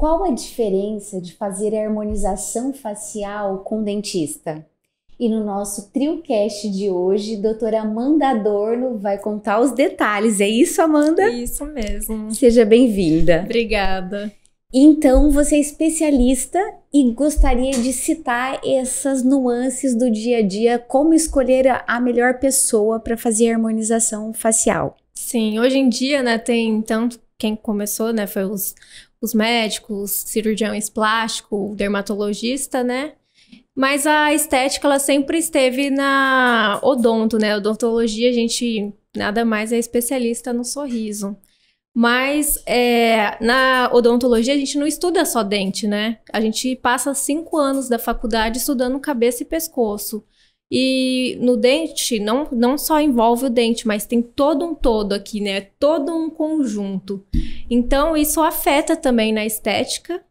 qual a diferença de fazer a harmonização facial com o dentista? E no nosso TrioCast de hoje, doutora Amanda Adorno vai contar os detalhes. É isso, Amanda? Isso mesmo. Seja bem-vinda. Obrigada. Então, você é especialista e gostaria de citar essas nuances do dia a dia, como escolher a melhor pessoa para fazer a harmonização facial. Sim, hoje em dia, né, tem tanto quem começou, né, foi os médicos, cirurgiões plásticos, dermatologista, né? Mas a estética, ela sempre esteve na odonto, né? Odontologia, a gente nada mais é especialista no sorriso. Mas na odontologia a gente não estuda só dente, né? A gente passa 5 anos da faculdade estudando cabeça e pescoço. E no dente, não só envolve o dente, mas tem todo um todo aqui, né? Todo um conjunto. Então, isso afeta também na estética.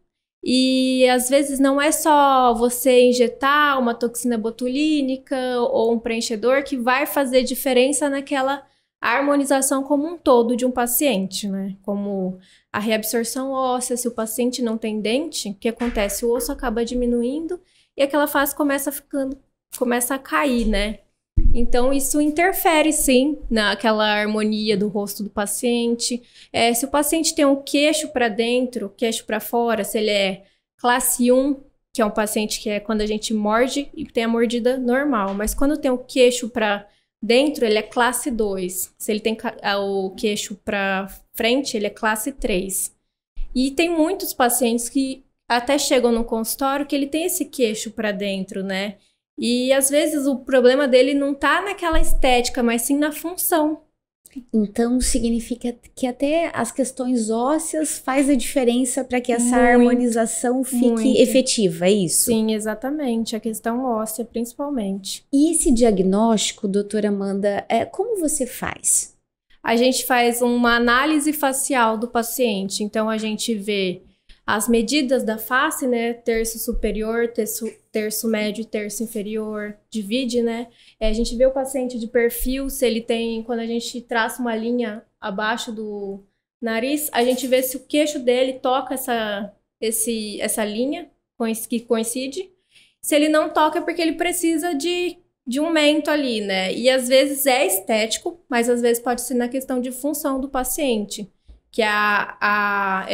E às vezes não é só você injetar uma toxina botulínica ou um preenchedor que vai fazer diferença naquela harmonização como um todo de um paciente, né? Como a reabsorção óssea, se o paciente não tem dente, o que acontece? O osso acaba diminuindo e aquela face começa a cair, né? Então, isso interfere, sim, naquela harmonia do rosto do paciente. Se o paciente tem um queixo para dentro, queixo para fora, se ele é classe 1, que é um paciente que é quando a gente morde e tem a mordida normal. Mas quando tem o queixo para dentro, ele é classe 2. Se ele tem o queixo para frente, ele é classe 3. E tem muitos pacientes que até chegam no consultório que ele tem esse queixo para dentro, né? E às vezes o problema dele não tá naquela estética, mas sim na função. Então significa que até as questões ósseas faz a diferença para que essa harmonização fique efetiva, é isso? Sim, exatamente. A questão óssea, principalmente. E esse diagnóstico, doutora Amanda, como você faz? A gente faz uma análise facial do paciente. Então a gente vê as medidas da face, né? Terço superior, terço médio e terço inferior. Divide, né? A gente vê o paciente de perfil, se ele tem... Quando a gente traça uma linha abaixo do nariz, a gente vê se o queixo dele toca essa linha que coincide. Se ele não toca, é porque ele precisa de um mento ali, né? E às vezes é estético, mas às vezes pode ser na questão de função do paciente. Que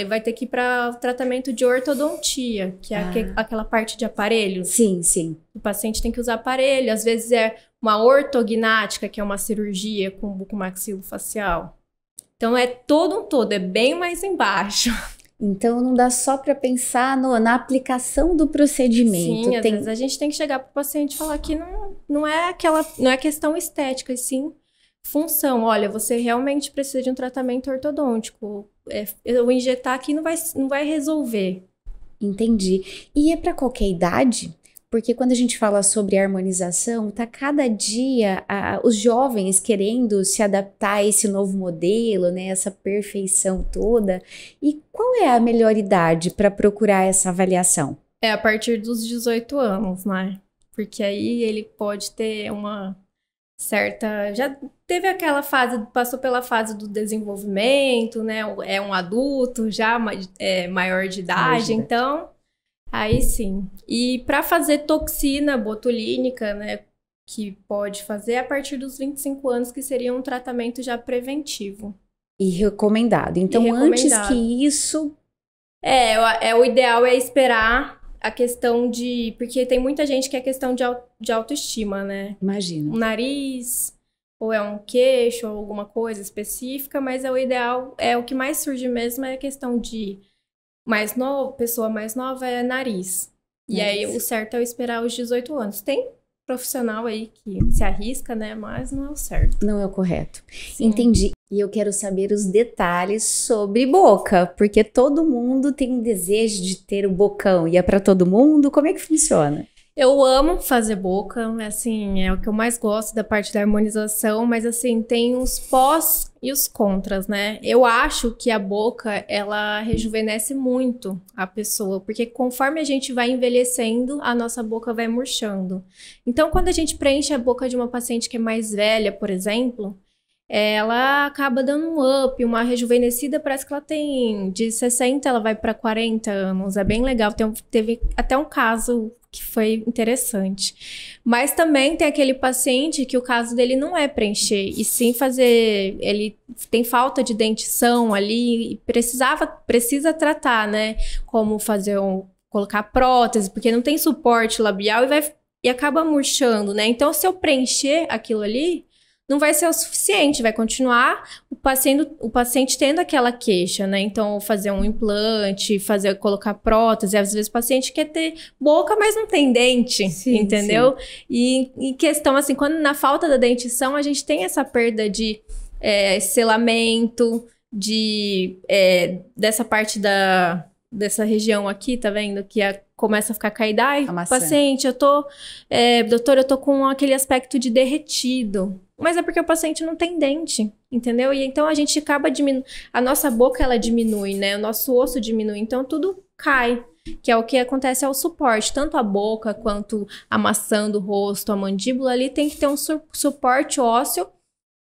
vai ter que ir para tratamento de ortodontia, que é aquela parte de aparelho. Sim, sim. O paciente tem que usar aparelho. Às vezes é uma ortognática, que é uma cirurgia com bucomaxilofacial. Então é todo um todo, é bem mais embaixo. Então não dá só para pensar na aplicação do procedimento. Sim, às vezes a gente tem que chegar para o paciente e falar que não é questão estética, e sim função. Olha, você realmente precisa de um tratamento ortodôntico. Eu injetar aqui não vai resolver. Entendi. E é para qualquer idade? Porque quando a gente fala sobre harmonização, tá cada dia os jovens querendo se adaptar a esse novo modelo, né? Essa perfeição toda. E qual é a melhor idade para procurar essa avaliação? É a partir dos 18 anos, né? Porque aí ele pode ter uma certa... Já teve aquela fase, passou pela fase do desenvolvimento, né? É um adulto já maior de idade, então aí sim. E para fazer toxina botulínica, né? Que pode fazer a partir dos 25 anos, que seria um tratamento já preventivo. E recomendado. Então, antes que isso... o ideal é esperar a questão de... Porque tem muita gente que é questão de autoestima, né? Imagina. Um nariz, ou é um queixo, ou alguma coisa específica, mas o ideal, o que mais surge mesmo é a questão de pessoa mais nova é nariz. E aí o certo é esperar os 18 anos. Tem profissional aí que se arrisca, né? Mas não é o certo. Não é o correto. Sim. Entendi. E eu quero saber os detalhes sobre boca, porque todo mundo tem um desejo de ter o bocão. E é para todo mundo? Como é que funciona? Eu amo fazer boca, assim, é o que eu mais gosto da parte da harmonização, mas assim, tem os pós e os contras, né? Eu acho que a boca, ela rejuvenesce muito a pessoa, porque conforme a gente vai envelhecendo, a nossa boca vai murchando. Então, quando a gente preenche a boca de uma paciente que é mais velha, por exemplo, ela acaba dando um up, uma rejuvenescida, parece que ela tem de 60, ela vai para 40 anos. É bem legal. Teve até um caso que foi interessante. Mas também tem aquele paciente que o caso dele não é preencher, e sim fazer... Ele tem falta de dentição ali e precisa tratar, né? Como colocar prótese, porque não tem suporte labial e acaba murchando, né? Então, se eu preencher aquilo ali, não vai ser o suficiente, vai continuar o paciente tendo aquela queixa, né? Então, fazer um implante, colocar prótese, às vezes o paciente quer ter boca, mas não tem dente, sim, entendeu? Sim. E em questão, assim, quando na falta da dentição, a gente tem essa perda de selamento, dessa parte dessa região aqui, tá vendo? Que começa a ficar caída. Ai, paciente, doutor, eu tô com aquele aspecto de derretido. Mas é porque o paciente não tem dente, entendeu? E então a gente acaba diminuindo. A nossa boca, ela diminui, né? O nosso osso diminui. Então tudo cai, que é o que acontece ao suporte. Tanto a boca quanto a maçã do rosto, a mandíbula ali tem que ter um suporte ósseo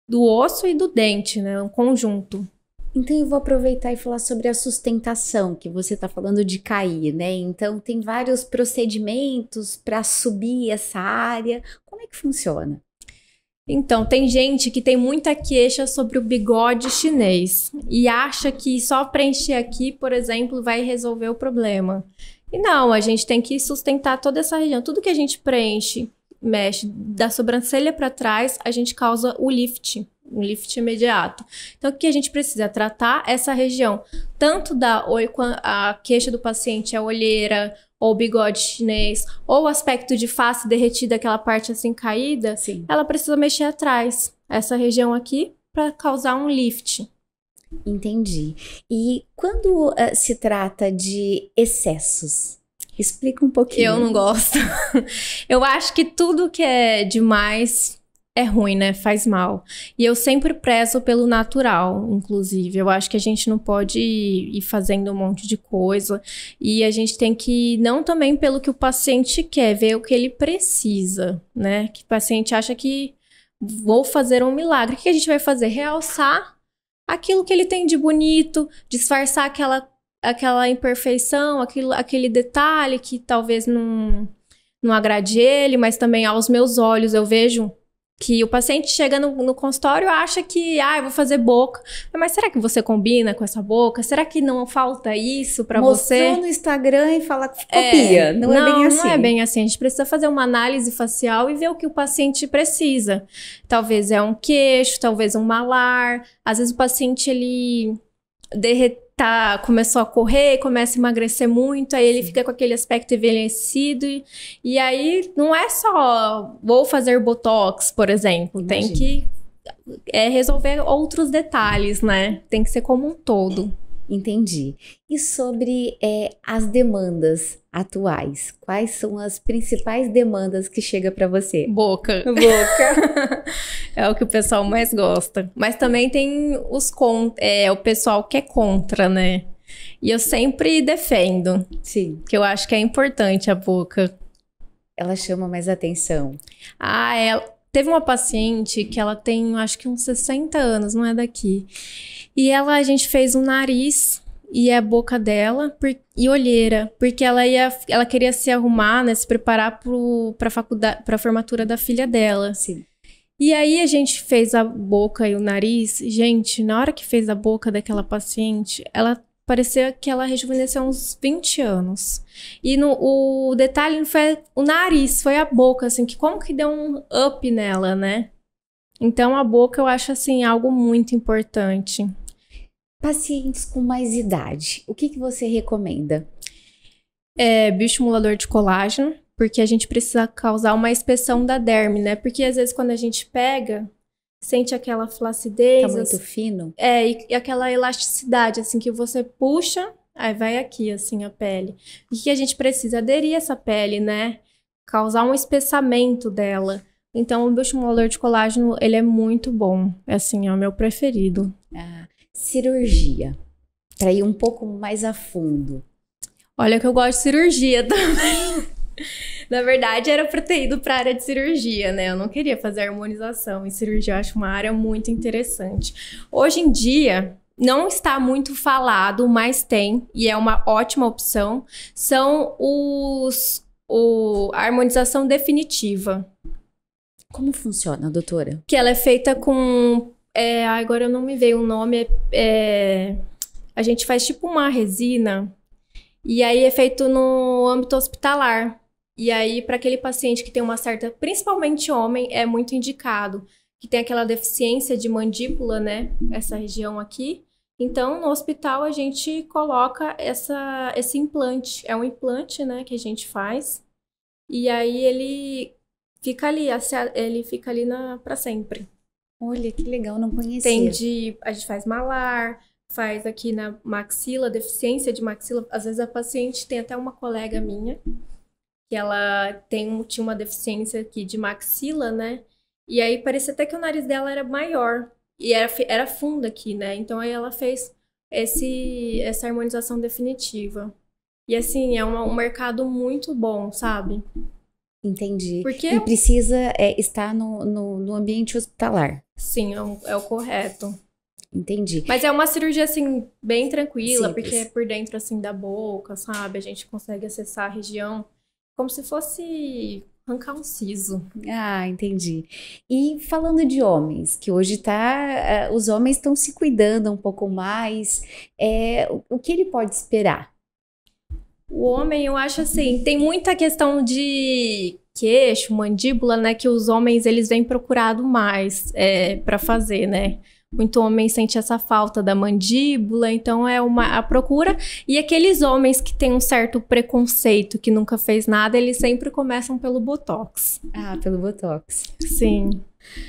do osso e do dente, né? Um conjunto. Então eu vou aproveitar e falar sobre a sustentação, que você está falando de cair, né? Então tem vários procedimentos para subir essa área. Como é que funciona? Então, tem gente que tem muita queixa sobre o bigode chinês e acha que só preencher aqui, por exemplo, vai resolver o problema. E não, a gente tem que sustentar toda essa região. Tudo que a gente mexe da sobrancelha para trás, a gente causa o lift. Um lift imediato. Então, o que a gente precisa? Tratar essa região. Tanto a queixa do paciente, a olheira, ou bigode chinês, ou o aspecto de face derretida, aquela parte assim caída, sim, ela precisa mexer atrás. Essa região aqui, para causar um lift. Entendi. E quando se trata de excessos? Explica um pouquinho. Eu não gosto. Eu acho que tudo que é demais é ruim, né? Faz mal. E eu sempre prezo pelo natural, inclusive. Eu acho que a gente não pode ir fazendo um monte de coisa. E a gente tem que ir, não também pelo que o paciente quer, ver o que ele precisa, né? Que o paciente acha que vou fazer um milagre. O que a gente vai fazer? Realçar aquilo que ele tem de bonito, disfarçar aquela imperfeição, aquele detalhe que talvez não agrade ele, mas também aos meus olhos eu vejo que o paciente chega no consultório e acha que, eu vou fazer boca. Mas será que você combina com essa boca? Será que não falta isso pra você? Mostrou no Instagram e fala que copia. Não é bem assim. Não é bem assim. A gente precisa fazer uma análise facial e ver o que o paciente precisa. Talvez é um queixo, talvez um malar. Às vezes o paciente, ele começou a correr, começa a emagrecer muito, aí ele fica com aquele aspecto envelhecido, e aí não é só vou fazer botox, por exemplo, tem que resolver outros detalhes, né? Tem que ser como um todo. Entendi. E sobre as demandas atuais? Quais são as principais demandas que chega para você? Boca. É o que o pessoal mais gosta. Mas também tem o pessoal que é contra, né? E eu sempre defendo. Sim. Que eu acho que é importante a boca. Ela chama mais atenção. Teve uma paciente que ela tem, acho que uns 60 anos, não é daqui. E a gente fez um nariz e a boca dela e olheira, porque ela queria se arrumar, né, se preparar para a formatura da filha dela. Sim. E aí a gente fez a boca e o nariz. Gente, na hora que fez a boca daquela paciente, ela parecia que ela rejuvenesceu uns 20 anos. E o detalhe não foi o nariz, foi a boca, assim, que como que deu um up nela, né? Então a boca eu acho, assim, algo muito importante. Pacientes com mais idade, o que você recomenda? Bioestimulador de colágeno, porque a gente precisa causar uma inspeção da derme, né? Porque às vezes quando a gente pega, sente aquela flacidez. Tá muito fino? E aquela elasticidade, assim, que você puxa, aí vai aqui, assim, a pele. O que a gente precisa? Aderir essa pele, né? Causar um espessamento dela. Então, o bioestimulador de colágeno, ele é muito bom. Assim, é o meu preferido. Cirurgia. Para ir um pouco mais a fundo. Olha que eu gosto de cirurgia também. Na verdade, era pra ter ido pra área de cirurgia, né? Eu não queria fazer harmonização. E cirurgia eu acho uma área muito interessante. Hoje em dia, não está muito falado, mas tem, e é uma ótima opção, são a harmonização definitiva. Como funciona, doutora? Que ela é feita com... agora eu não me veio o nome. A gente faz tipo uma resina, e aí é feito no âmbito hospitalar. E aí, para aquele paciente que tem uma certa... Principalmente homem, é muito indicado. Que tem aquela deficiência de mandíbula, né? Essa região aqui. Então, no hospital, a gente coloca esse implante. É um implante, né? Que a gente faz. E aí, ele fica ali para sempre. Olha, que legal, não conhecia. A gente faz malar, faz aqui na maxila, deficiência de maxila. Às vezes a paciente tem até uma colega minha, que ela tinha uma deficiência aqui de maxila, né? E aí parecia até que o nariz dela era maior. E era fundo aqui, né? Então aí ela fez essa harmonização definitiva. E assim, é um mercado muito bom, sabe? Entendi. Porque e precisa estar no ambiente hospitalar. Sim, é o correto. Entendi. Mas é uma cirurgia, assim, bem tranquila, Simples. porque é por dentro, assim, da boca, sabe? A gente consegue acessar a região como se fosse arrancar um siso. Ah, entendi. E falando de homens, que hoje os homens estão se cuidando um pouco mais, o que ele pode esperar? O homem, eu acho assim, tem muita questão de queixo, mandíbula, né? Que os homens, eles vêm procurado mais para fazer, né? Muito homem sente essa falta da mandíbula, então a procura. E aqueles homens que têm um certo preconceito, que nunca fez nada, eles sempre começam pelo Botox. Ah, pelo Botox. Sim.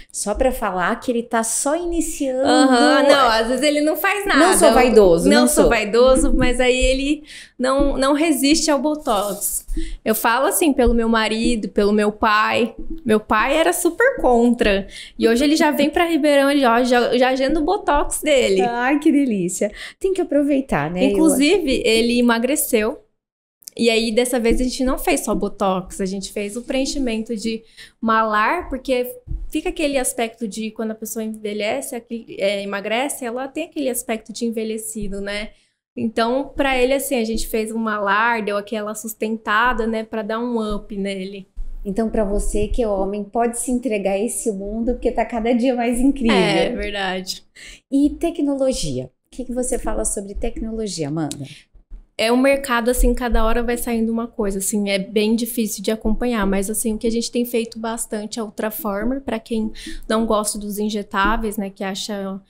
Só pra falar que ele tá só iniciando. Não, às vezes ele não faz nada. Não sou vaidoso, não sou vaidoso, mas aí ele não resiste ao Botox. Eu falo assim pelo meu marido, pelo meu pai. Meu pai era super contra. E hoje ele já vem pra Ribeirão, ele já agenda o Botox dele. Ai, que delícia. Tem que aproveitar, né? Inclusive, ele emagreceu. E aí, dessa vez, a gente não fez só Botox, a gente fez o preenchimento de malar, porque fica aquele aspecto de quando a pessoa envelhece, emagrece, ela tem aquele aspecto de envelhecido, né? Então, pra ele, assim, a gente fez um malar, deu aquela sustentada, né, pra dar um up nele. Então, pra você que é homem, pode se entregar a esse mundo, porque tá cada dia mais incrível. É, verdade. E tecnologia? O que você fala sobre tecnologia, Amanda? É um mercado, assim, cada hora vai saindo uma coisa, assim, é bem difícil de acompanhar, mas, assim, o que a gente tem feito bastante é o Ultraformer, para quem não gosta dos injetáveis, né, que acha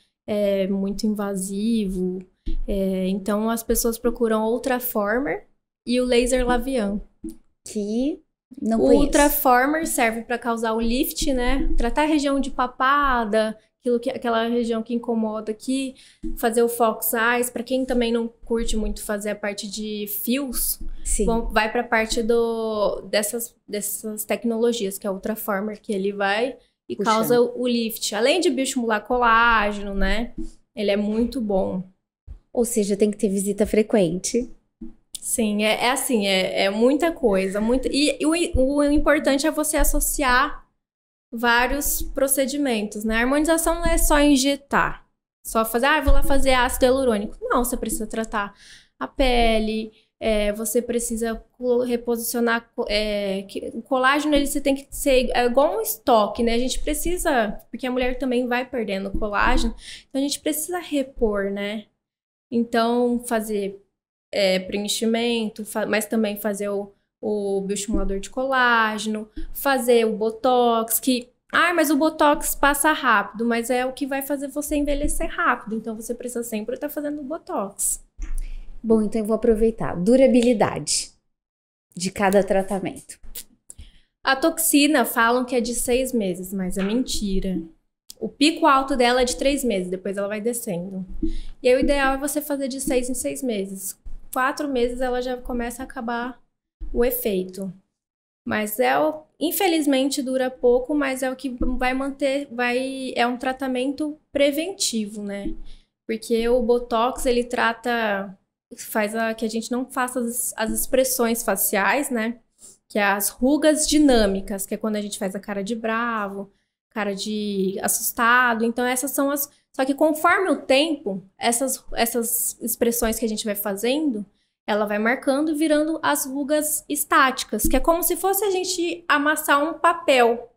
muito invasivo, então as pessoas procuram o Ultraformer e o Laser Lavian. Que não O conheço. Ultraformer serve para causar o lift, né, tratar a região de papada, aquela região que incomoda aqui, fazer o Fox Eyes. Para quem também não curte muito fazer a parte de fios, vai para a parte dessas tecnologias, que é o Ultraformer, que ele vai e causa o lift. Além de bioestimular colágeno, né? Ele é muito bom. Ou seja, tem que ter visita frequente. Sim, assim, é muita coisa. E o importante é você associar vários procedimentos, né? A harmonização não é só injetar, só fazer, vou lá fazer ácido hialurônico. Não, você precisa tratar a pele, você precisa reposicionar o colágeno, você tem que ser igual um estoque, né? A gente precisa, porque a mulher também vai perdendo colágeno, então a gente precisa repor, né? Então, fazer preenchimento, mas também fazer o bioestimulador de colágeno, fazer o Botox, mas o Botox passa rápido, mas é o que vai fazer você envelhecer rápido, então você precisa sempre estar fazendo o Botox. Bom, então eu vou aproveitar. Durabilidade de cada tratamento. A toxina falam que é de 6 meses, mas é mentira. O pico alto dela é de 3 meses, depois ela vai descendo. E aí o ideal é você fazer de 6 em 6 meses. 4 meses ela já começa a acabar o efeito. Mas infelizmente dura pouco, mas é o que vai manter, é um tratamento preventivo, né? Porque o Botox, ele faz que a gente não faça as expressões faciais, né? que é as rugas dinâmicas, que é quando a gente faz a cara de bravo, cara de assustado. Então, essas são as... Só que conforme o tempo, essas expressões que a gente vai fazendo, ela vai marcando e virando as rugas estáticas, que é como se fosse a gente amassar um papel.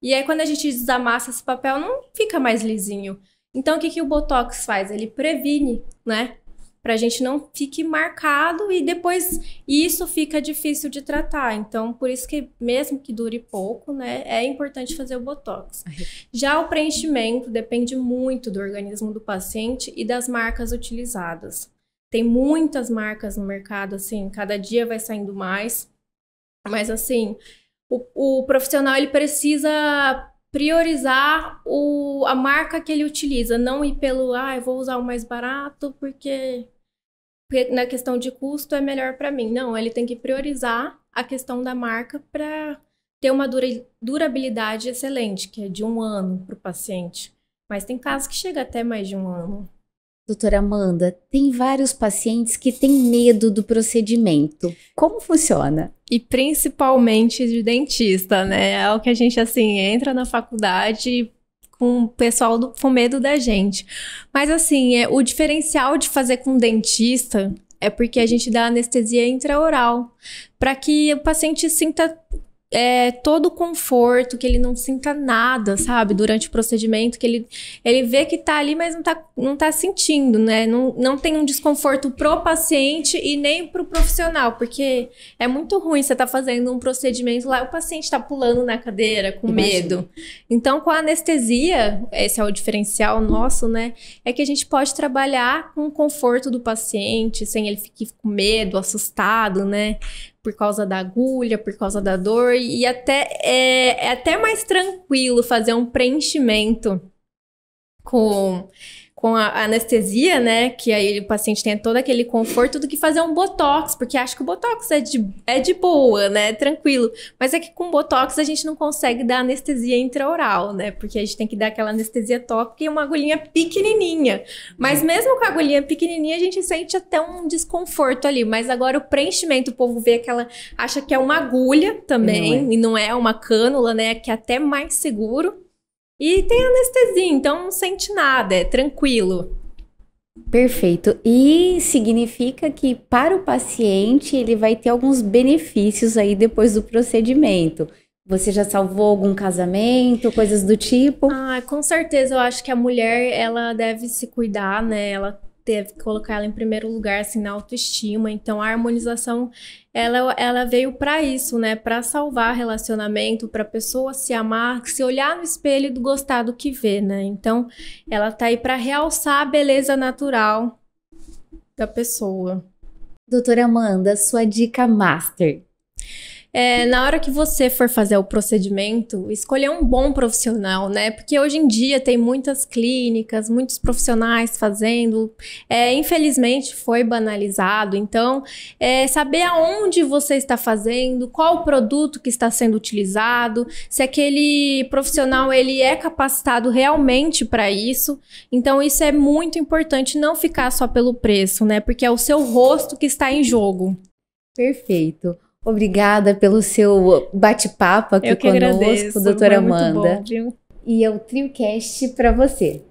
E aí, quando a gente desamassa esse papel, não fica mais lisinho. Então, o que o Botox faz? Ele previne, né? Pra gente não fique marcado e depois isso fica difícil de tratar. Então, por isso que mesmo que dure pouco, né, é importante fazer o Botox. Já o preenchimento depende muito do organismo do paciente e das marcas utilizadas. Tem muitas marcas no mercado, assim, cada dia vai saindo mais. Mas, assim, o profissional, ele precisa priorizar a marca que ele utiliza, não ir pelo, eu vou usar o mais barato porque na questão de custo é melhor para mim. Não, ele tem que priorizar a questão da marca para ter uma durabilidade excelente, que é de 1 ano para o paciente. Mas tem casos que chega até mais de 1 ano. Doutora Amanda, tem vários pacientes que têm medo do procedimento. Como funciona? E principalmente de dentista, né? É o que a gente, assim, entra na faculdade com o pessoal com medo da gente. Mas, assim, o diferencial de fazer com dentista é porque a gente dá anestesia intraoral, para que o paciente sinta todo o conforto, que ele não sinta nada, sabe? Durante o procedimento, que ele vê que tá ali, mas não tá sentindo, né? Não tem um desconforto pro paciente e nem pro profissional, porque é muito ruim você tá fazendo um procedimento lá e o paciente tá pulando na cadeira com medo. Então, com a anestesia, esse é o diferencial nosso, né? É que a gente pode trabalhar com o conforto do paciente, sem ele ficar com medo, assustado, né? Por causa da agulha, por causa da dor, e é até mais tranquilo fazer um preenchimento com a anestesia, né, que aí o paciente tenha todo aquele conforto, do que fazer um botox, porque acho que o botox é de boa, né, tranquilo, mas é que com botox a gente não consegue dar anestesia intraoral, né, porque a gente tem que dar aquela anestesia tópica e uma agulhinha pequenininha, mas mesmo com a agulhinha pequenininha a gente sente até um desconforto ali, mas agora o preenchimento, o povo vê acha que é uma agulha também, e não é uma cânula, né, que é até mais seguro. E tem anestesia, então não sente nada, é tranquilo. Perfeito. E significa que para o paciente ele vai ter alguns benefícios aí depois do procedimento. Você já salvou algum casamento, coisas do tipo? Com certeza, eu acho que a mulher, ela deve se cuidar, né? Ela deve colocar ela em primeiro lugar, assim, na autoestima. Então, a harmonização, ela veio para isso, né? Para salvar relacionamento, para a pessoa se amar, se olhar no espelho e gostar do que vê, né? Então, ela tá aí para realçar a beleza natural da pessoa. Doutora Amanda, sua dica master. Na hora que você for fazer o procedimento, escolher um bom profissional, né? Porque hoje em dia tem muitas clínicas, muitos profissionais fazendo. Infelizmente foi banalizado. Então, saber aonde você está fazendo, qual o produto que está sendo utilizado, se aquele profissional ele é capacitado realmente para isso. Então, isso é muito importante, não ficar só pelo preço, né? Porque é o seu rosto que está em jogo. Perfeito. Obrigada pelo seu bate-papo aqui conosco, doutora Amanda. Muito bom, viu? E é o TrioCast para você.